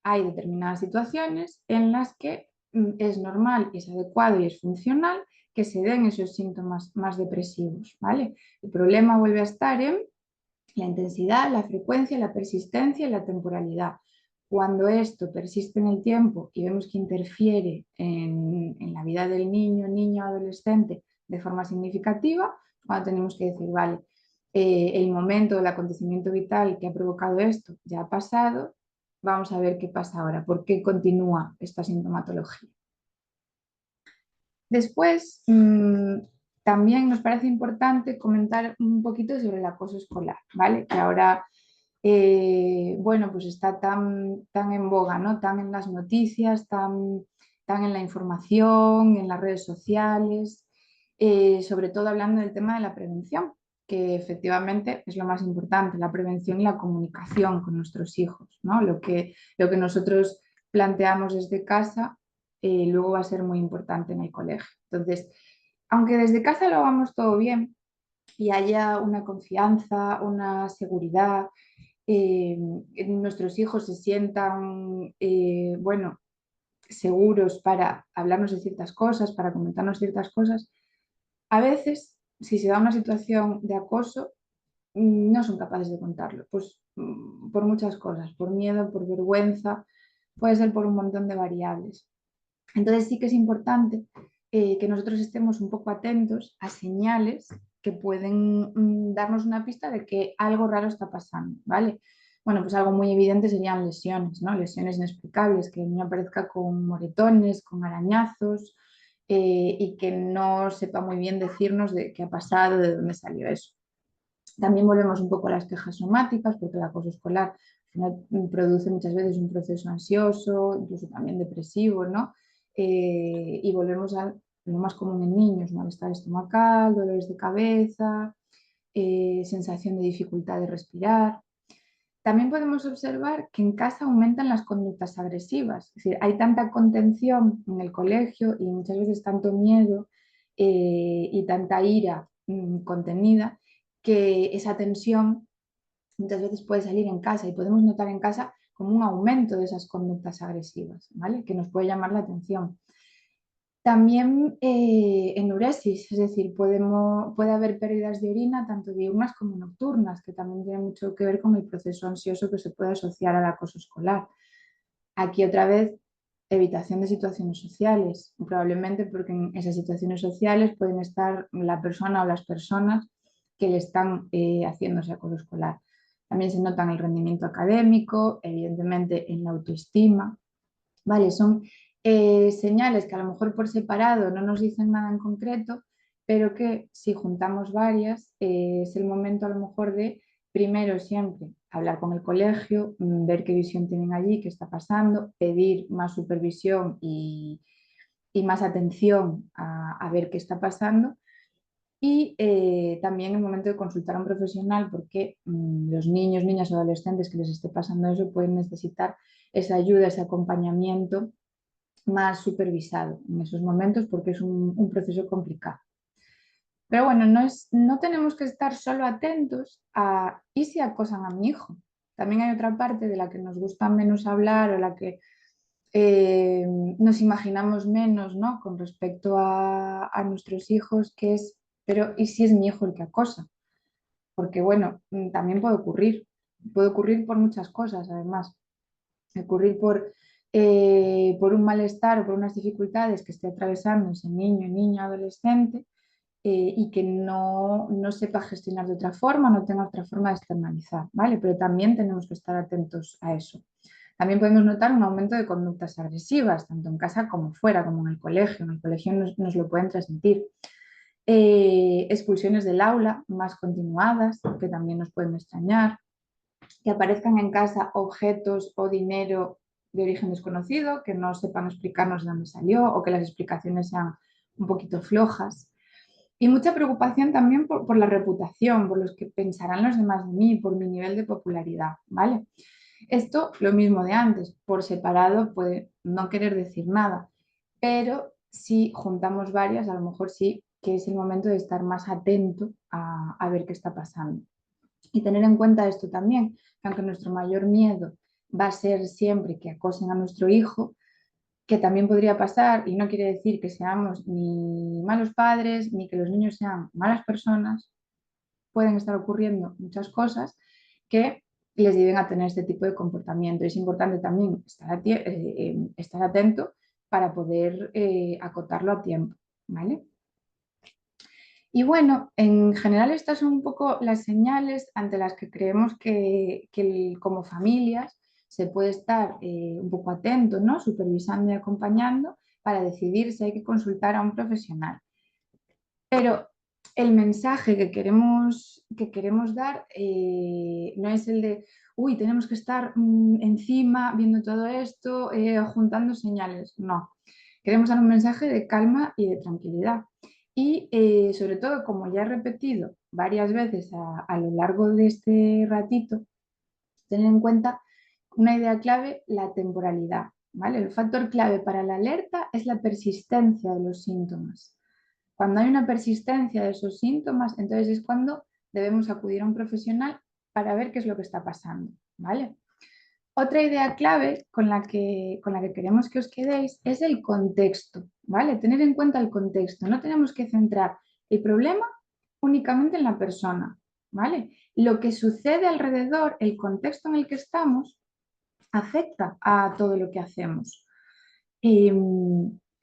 Hay determinadas situaciones en las que es normal, es adecuado y es funcional que se den esos síntomas más depresivos, ¿vale? El problema vuelve a estar en la intensidad, la frecuencia, la persistencia y la temporalidad. Cuando esto persiste en el tiempo y vemos que interfiere en la vida del niño, niño, adolescente de forma significativa, cuando tenemos que decir, vale, el momento, el acontecimiento vital que ha provocado esto ya ha pasado, vamos a ver qué pasa ahora, por qué continúa esta sintomatología. Después, también nos parece importante comentar un poquito sobre el acoso escolar, ¿vale? Que ahora, bueno, pues está tan en boga, ¿no? Tan en las noticias, tan en la información, en las redes sociales, sobre todo hablando del tema de la prevención, que efectivamente es lo más importante, la prevención y la comunicación con nuestros hijos, ¿no? Lo que nosotros planteamos desde casa luego va a ser muy importante en el colegio. Entonces, aunque desde casa lo hagamos todo bien y haya una confianza, una seguridad, nuestros hijos se sientan, bueno, seguros para hablarnos de ciertas cosas, para comentarnos ciertas cosas, a veces, si se da una situación de acoso, no son capaces de contarlo, pues por muchas cosas, por miedo, por vergüenza, puede ser por un montón de variables. Entonces sí que es importante que nosotros estemos un poco atentos a señales que pueden darnos una pista de que algo raro está pasando, ¿vale? Bueno, pues algo muy evidente serían lesiones, ¿no? Lesiones inexplicables, que el niño aparezca con moretones, con arañazos y que no sepa muy bien decirnos de qué ha pasado, de dónde salió eso. También volvemos un poco a las quejas somáticas, porque el acoso escolar al final produce muchas veces un proceso ansioso, incluso también depresivo, ¿no? Y volvemos a lo más común en niños, malestar estomacal, dolores de cabeza, sensación de dificultad de respirar. También podemos observar que en casa aumentan las conductas agresivas, es decir, hay tanta contención en el colegio y muchas veces tanto miedo y tanta ira contenida que esa tensión muchas veces puede salir en casa y podemos notar en casa como un aumento de esas conductas agresivas, ¿vale? Que nos puede llamar la atención. También enuresis, es decir, puede haber pérdidas de orina tanto diurnas como nocturnas, que también tiene mucho que ver con el proceso ansioso que se puede asociar al acoso escolar. Aquí otra vez, evitación de situaciones sociales, probablemente porque en esas situaciones sociales pueden estar la persona o las personas que le están haciendo ese acoso escolar. También se nota en el rendimiento académico, evidentemente en la autoestima, ¿vale? Son señales que a lo mejor por separado no nos dicen nada en concreto, pero que si juntamos varias, es el momento a lo mejor de, primero siempre, hablar con el colegio, ver qué visión tienen allí, qué está pasando, pedir más supervisión y más atención a ver qué está pasando. Y también el momento de consultar a un profesional, porque los niños, niñas o adolescentes que les esté pasando eso pueden necesitar esa ayuda, ese acompañamiento más supervisado en esos momentos porque es un proceso complicado. Pero bueno, no tenemos que estar solo atentos a ¿y si acosan a mi hijo? También hay otra parte de la que nos gusta menos hablar o la que eh, nos imaginamos menos, ¿no? Con respecto a nuestros hijos, que es, pero ¿y si es mi hijo el que acosa? Porque bueno, también puede ocurrir por muchas cosas, además, ocurrir por un malestar o por unas dificultades que esté atravesando ese niño, niña, adolescente, y que no sepa gestionar de otra forma, no tenga otra forma de externalizar, ¿vale? Pero también tenemos que estar atentos a eso. También podemos notar un aumento de conductas agresivas, tanto en casa como fuera, como en el colegio. En el colegio nos lo pueden transmitir. Expulsiones del aula más continuadas, que también nos pueden extrañar. Que aparezcan en casa objetos o dinero de origen desconocido, que no sepan explicarnos de dónde salió o que las explicaciones sean un poquito flojas. Y mucha preocupación también por la reputación, por los que pensarán los demás de mí, por mi nivel de popularidad, ¿vale? Esto, lo mismo de antes, por separado puede no querer decir nada, pero si juntamos varias, a lo mejor sí que es el momento de estar más atento a ver qué está pasando. Y tener en cuenta esto también, que aunque nuestro mayor miedo va a ser siempre que acosen a nuestro hijo, que también podría pasar, y no quiere decir que seamos ni malos padres, ni que los niños sean malas personas, pueden estar ocurriendo muchas cosas que les lleven a tener este tipo de comportamiento. Es importante también estar atento para poder acotarlo a tiempo, ¿vale? Y bueno, en general estas son un poco las señales ante las que creemos que como familias se puede estar un poco atento, ¿no? Supervisando y acompañando para decidir si hay que consultar a un profesional. Pero el mensaje que queremos dar no es el de, uy, tenemos que estar encima viendo todo esto, juntando señales. No, queremos dar un mensaje de calma y de tranquilidad. Y sobre todo, como ya he repetido varias veces a lo largo de este ratito, tener en cuenta una idea clave, la temporalidad. ¿Vale? El factor clave para la alerta es la persistencia de los síntomas. Cuando hay una persistencia de esos síntomas, entonces es cuando debemos acudir a un profesional para ver qué es lo que está pasando, ¿vale? Otra idea clave con la que queremos que os quedéis es el contexto, ¿vale? Tener en cuenta el contexto. No tenemos que centrar el problema únicamente en la persona, ¿vale? Lo que sucede alrededor, el contexto en el que estamos, afecta a todo lo que hacemos. Eh,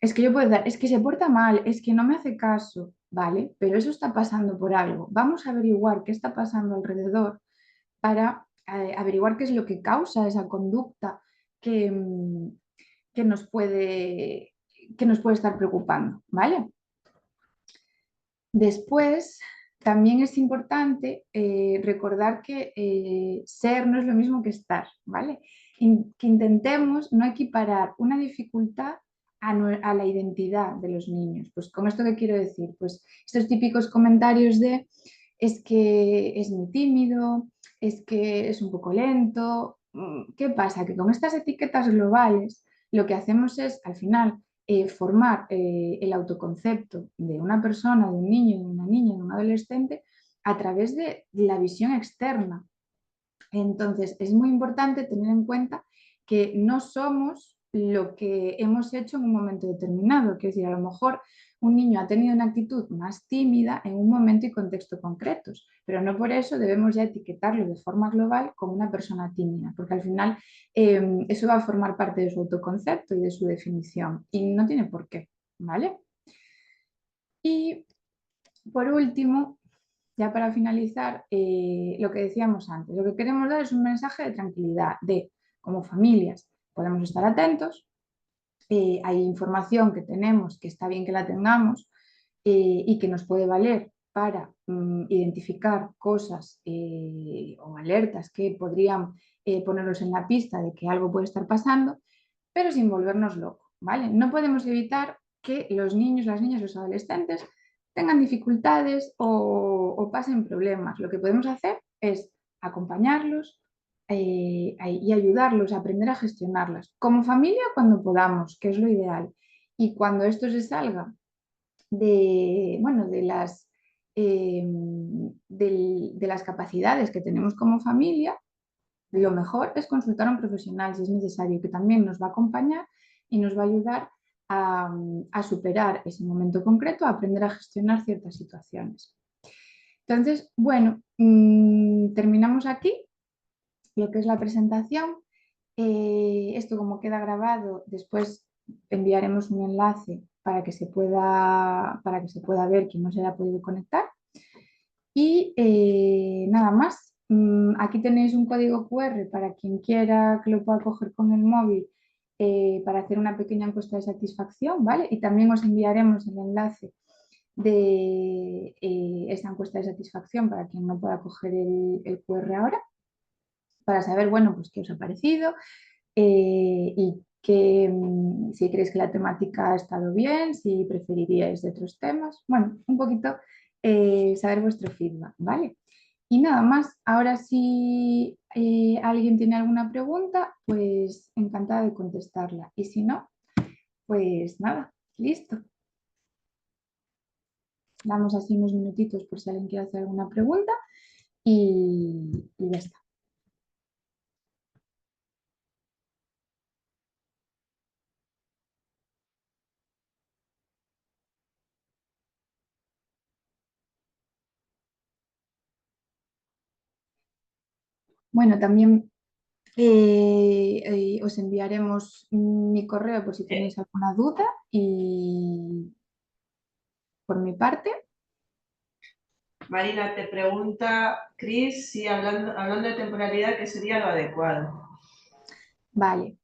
es que yo puedo dar, es que se porta mal, es que no me hace caso, ¿vale? Pero eso está pasando por algo. Vamos a averiguar qué está pasando alrededor para averiguar qué es lo que causa esa conducta que, que, nos puede, que nos puede estar preocupando, ¿vale? Después, también es importante recordar que ser no es lo mismo que estar, ¿vale? Que intentemos no equiparar una dificultad a la identidad de los niños. Pues con esto qué quiero decir, pues estos típicos comentarios de es que es muy tímido, es que es un poco lento. ¿Qué pasa? Que con estas etiquetas globales lo que hacemos es al final formar el autoconcepto de una persona, de un niño, de una niña, de un adolescente a través de la visión externa. Entonces, es muy importante tener en cuenta que no somos lo que hemos hecho en un momento determinado, que es decir, a lo mejor un niño ha tenido una actitud más tímida en un momento y contexto concretos, pero no por eso debemos ya etiquetarlo de forma global como una persona tímida, porque al final eso va a formar parte de su autoconcepto y de su definición y no tiene por qué, ¿vale? Y por último, ya para finalizar, lo que decíamos antes, lo que queremos dar es un mensaje de tranquilidad, de como familias podemos estar atentos, hay información que tenemos que está bien que la tengamos y que nos puede valer para identificar cosas o alertas que podrían ponernos en la pista de que algo puede estar pasando, pero sin volvernos locos, ¿vale? No podemos evitar que los niños, las niñas, los adolescentes tengan dificultades o pasen problemas. Lo que podemos hacer es acompañarlos y ayudarlos a aprender a gestionarlas. Como familia, cuando podamos, que es lo ideal. Y cuando esto se salga bueno, de las capacidades que tenemos como familia, lo mejor es consultar a un profesional si es necesario, que también nos va a acompañar y nos va a ayudar a superar ese momento concreto, a aprender a gestionar ciertas situaciones. Entonces, bueno, terminamos aquí lo que es la presentación. Esto como queda grabado, después enviaremos un enlace para que se pueda ver quien no se haya podido conectar. Y nada más. Aquí tenéis un código QR para quien quiera que lo pueda coger con el móvil para hacer una pequeña encuesta de satisfacción, ¿vale? Y también os enviaremos el enlace de esta encuesta de satisfacción para quien no pueda coger el QR ahora, para saber, bueno, pues qué os ha parecido y que si creéis que la temática ha estado bien, si preferiríais de otros temas. Bueno, un poquito saber vuestro feedback, ¿vale? Y nada más, ahora si alguien tiene alguna pregunta, pues encantada de contestarla. Y si no, pues nada, listo. Damos así unos minutitos por si alguien quiere hacer alguna pregunta y ya está. Bueno, también os enviaremos mi correo por si tenéis alguna duda y por mi parte, Marina, te pregunta Cris si hablando de temporalidad, ¿qué sería lo adecuado? vale.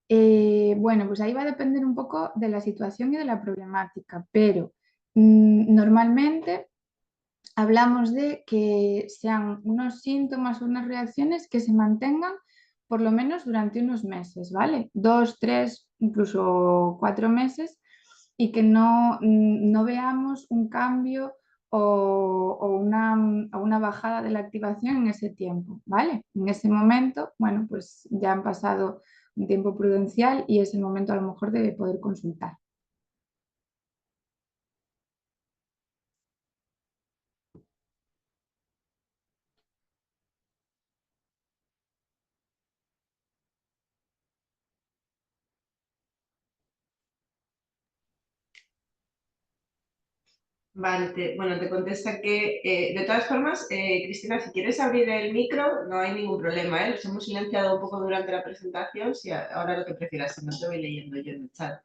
Bueno, pues ahí va a depender un poco de la situación y de la problemática, pero normalmente hablamos de que sean unos síntomas o unas reacciones que se mantengan por lo menos durante unos meses, ¿vale? 2, 3, incluso 4 meses y que no veamos un cambio o una bajada de la activación en ese tiempo, ¿vale? En ese momento, bueno, pues ya han pasado un tiempo prudencial y es el momento a lo mejor de poder consultar. Vale, bueno, te contesta que, de todas formas, Cristina, si quieres abrir el micro, no hay ningún problema, ¿eh? Los hemos silenciado un poco durante la presentación, si ahora lo que prefieras, si no te voy leyendo yo en el chat.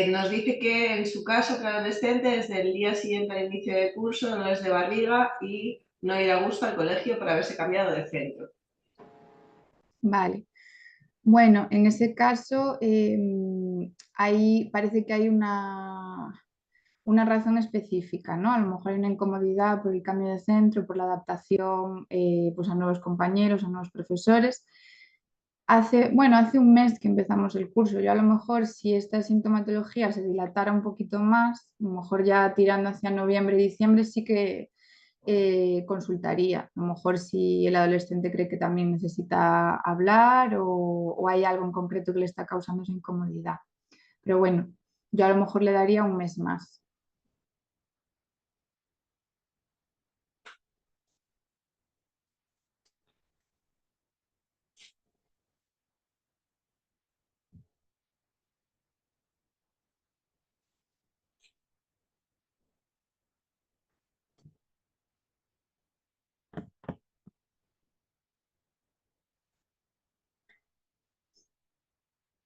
Nos dice que en su caso, cada adolescente, desde el día siguiente al inicio de curso, dolores de barriga y no ir a gusto al colegio por haberse cambiado de centro. Vale. Bueno, en ese caso, ahí parece que hay una razón específica, ¿no? A lo mejor hay una incomodidad por el cambio de centro, por la adaptación pues a nuevos compañeros, a nuevos profesores. Hace un mes que empezamos el curso. Yo a lo mejor si esta sintomatología se dilatara un poquito más, a lo mejor ya tirando hacia noviembre, diciembre, sí que consultaría. A lo mejor si el adolescente cree que también necesita hablar o hay algo en concreto que le está causando esa incomodidad. Pero bueno, yo a lo mejor le daría un mes más.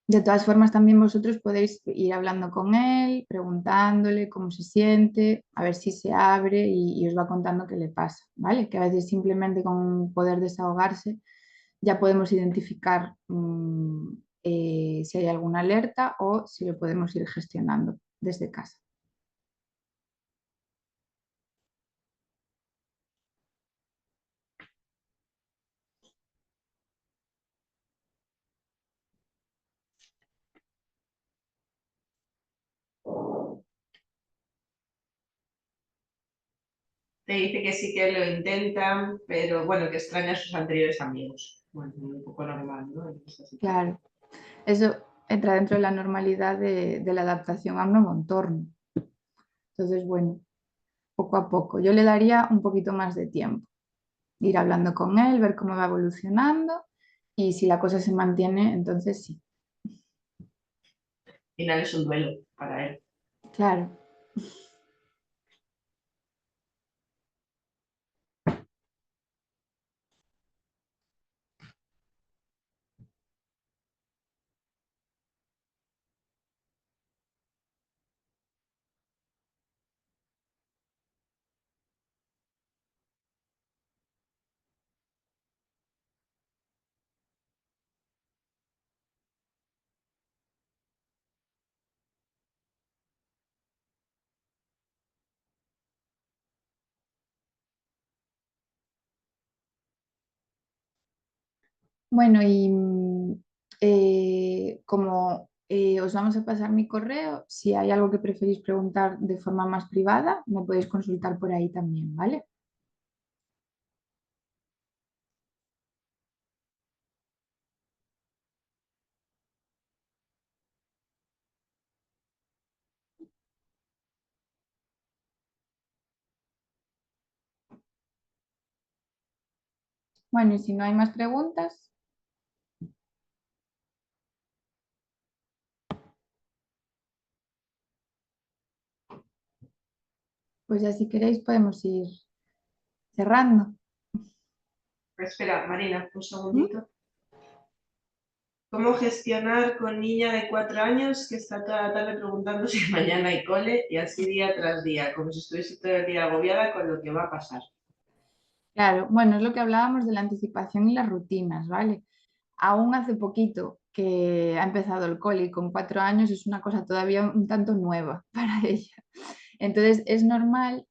De todas formas, también vosotros podéis ir hablando con él, preguntándole cómo se siente, a ver si se abre y os va contando qué le pasa, ¿vale? Que a veces simplemente con poder desahogarse ya podemos identificar si hay alguna alerta o si lo podemos ir gestionando desde casa. Te dice que sí que lo intentan, pero bueno, que extraña a sus anteriores amigos. Bueno, un poco normal, ¿no? En esa situación. Claro, eso entra dentro de la normalidad de la adaptación a un nuevo entorno. Entonces, bueno, poco a poco. Yo le daría un poquito más de tiempo, ir hablando con él, ver cómo va evolucionando y si la cosa se mantiene, entonces sí, Al final es un duelo para él. claro. Bueno, y como os vamos a pasar mi correo, si hay algo que preferís preguntar de forma más privada, me podéis consultar por ahí también, ¿vale? Bueno, y si no hay más preguntas, pues ya si queréis podemos ir cerrando. Espera, Marina, un ¿Mm? segundito. ¿Cómo gestionar con niña de 4 años que está toda la tarde preguntando si mañana hay cole y así día tras día, como si estuviese todo el día agobiada con lo que va a pasar? Claro, bueno, es lo que hablábamos de la anticipación y las rutinas, ¿vale? Aún hace poquito que ha empezado el cole y con 4 años es una cosa todavía un tanto nueva para ella. Entonces es normal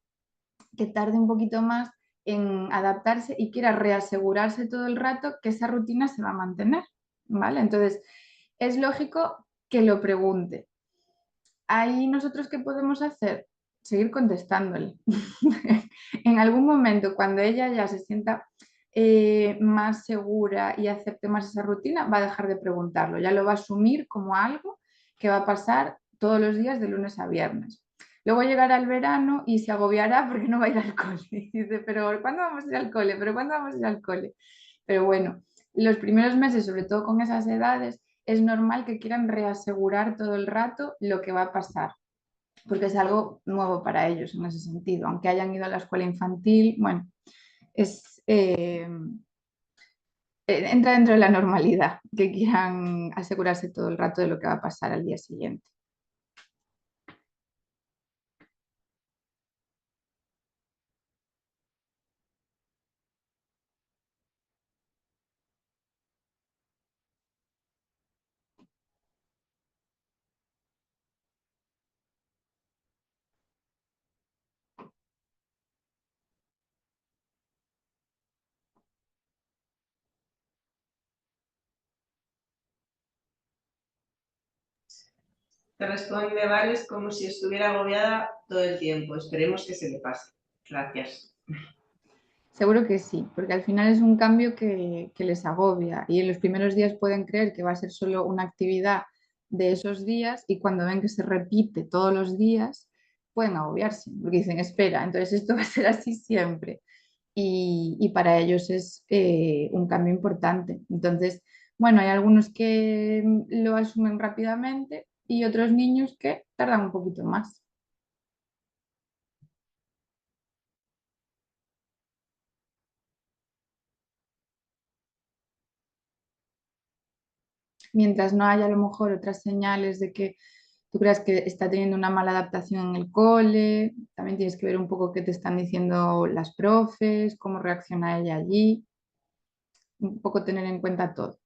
que tarde un poquito más en adaptarse y quiera reasegurarse todo el rato que esa rutina se va a mantener, ¿vale? Entonces es lógico que lo pregunte. Ahí nosotros, ¿qué podemos hacer? Seguir contestándole. En algún momento, cuando ella ya se sienta más segura y acepte más esa rutina, va a dejar de preguntarlo, ya lo va a asumir como algo que va a pasar todos los días de lunes a viernes. Luego llegará el verano y se agobiará porque no va a ir al cole. Y dice, pero ¿cuándo vamos a ir al cole? ¿Pero cuándo vamos a ir al cole? Pero bueno, los primeros meses, sobre todo con esas edades, es normal que quieran reasegurar todo el rato lo que va a pasar, porque es algo nuevo para ellos en ese sentido. Aunque hayan ido a la escuela infantil, bueno, es, entra dentro de la normalidad que quieran asegurarse todo el rato de lo que va a pasar al día siguiente. Te responde Vales como si estuviera agobiada todo el tiempo. Esperemos que se le pase. Gracias. Seguro que sí, porque al final es un cambio que les agobia y en los primeros días pueden creer que va a ser solo una actividad de esos días y cuando ven que se repite todos los días pueden agobiarse, porque dicen, espera, entonces esto va a ser así siempre. Y para ellos es un cambio importante. Entonces, bueno, hay algunos que lo asumen rápidamente y otros niños que tardan un poquito más. Mientras no haya a lo mejor otras señales de que tú creas que está teniendo una mala adaptación en el cole, también tienes que ver un poco qué te están diciendo las profes, cómo reacciona ella allí, un poco tener en cuenta todo.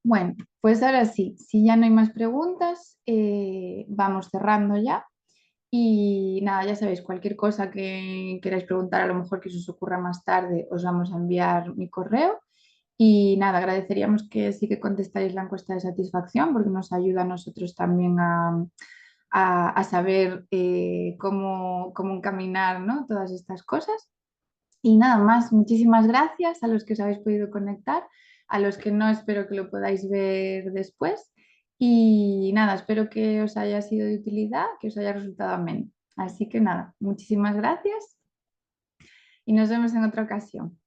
Bueno, pues ahora sí, si ya no hay más preguntas, vamos cerrando ya. Y nada, ya sabéis, cualquier cosa que queráis preguntar, a lo mejor que se os ocurra más tarde, os vamos a enviar mi correo. Y nada, agradeceríamos que sí que contestáis la encuesta de satisfacción porque nos ayuda a nosotros también a saber cómo encaminar, ¿no? Todas estas cosas. Y nada más, muchísimas gracias a los que os habéis podido conectar, a los que no espero que lo podáis ver después. Y nada, espero que os haya sido de utilidad, que os haya resultado ameno. Así que nada, muchísimas gracias y nos vemos en otra ocasión.